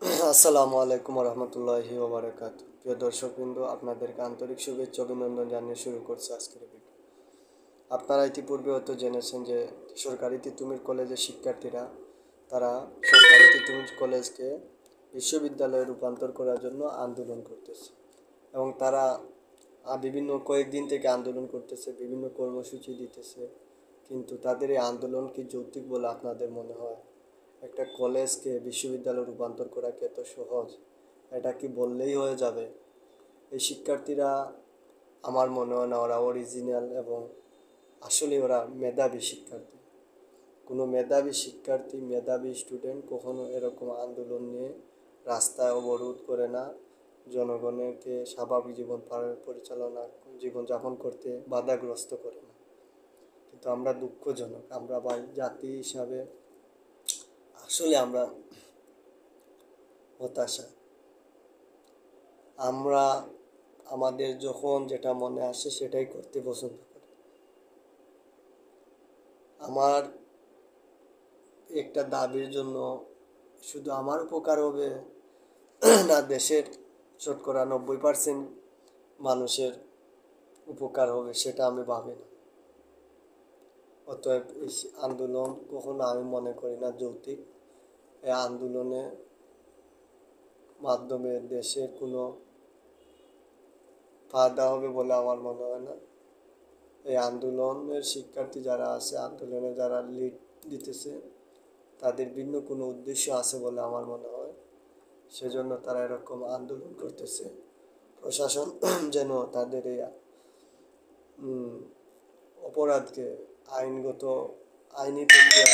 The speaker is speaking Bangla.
আসসালামু আলাইকুম রহমতুল্লাহি ওবারাকাতু। প্রিয় দর্শকবৃন্দ, আপনাদেরকে আন্তরিক শুভেচ্ছা অভিনন্দন জানিয়ে শুরু করছে আজকের ভিডিও। আপনারা ইতিপূর্বে হয়তো জেনেছেন যে সরকারি তিতুমির কলেজের শিক্ষার্থীরা তারা সরকারি তিতুমির কলেজকে বিশ্ববিদ্যালয়ে রূপান্তর করার জন্য আন্দোলন করতেছে এবং তারা বিভিন্ন কয়েকদিন থেকে আন্দোলন করতেছে, বিভিন্ন কর্মসূচি দিতেছে। কিন্তু তাদের এই আন্দোলন কি যৌক্তিক বলে আপনাদের মনে হয়? একটা কলেজকে বিশ্ববিদ্যালয়ে রূপান্তর করা কি এত সহজ? এটা কি বললেই হয়ে যাবে? এই শিক্ষার্থীরা, আমার মনে হয় না ওরা অরিজিনাল এবং আসলে ওরা মেধাবী শিক্ষার্থী। কোনো মেধাবী শিক্ষার্থী, মেধাবী স্টুডেন্ট কখনো এরকম আন্দোলন নিয়ে রাস্তায় অবরোধ করে না, জনগণকে স্বাভাবিক পরিচালনা জীবনযাপন করতে বাধাগ্রস্ত করে না। কিন্তু আমরা দুঃখজনক, আমরা জাতি হিসাবে আসলে আমরা হতাশা। আমরা আমাদের যখন যেটা মনে আসে সেটাই করতে পছন্দ করি। আমার একটা দাবির জন্য শুধু আমার উপকার হবে না দেশের শতকরা 90% মানুষের উপকার হবে সেটা আমি ভাবি না। অতএব এই আন্দোলন কখনো আমি মনে করি না যৌক্তিক। এই আন্দোলনের মাধ্যমে দেশের কোনো ফায়দা হবে বলে আমার মনে হয় না। এই আন্দোলনের শিক্ষার্থী যারা আছে, আন্দোলনে যারা লিড দিতেছে, তাদের ভিন্ন কোনো উদ্দেশ্য আছে বলে আমার মনে হয়। সেজন্য তারা এরকম আন্দোলন করতেছে। প্রশাসন যেন তাদের এই অপরাধকে আইনগত আইনি প্রক্রিয়া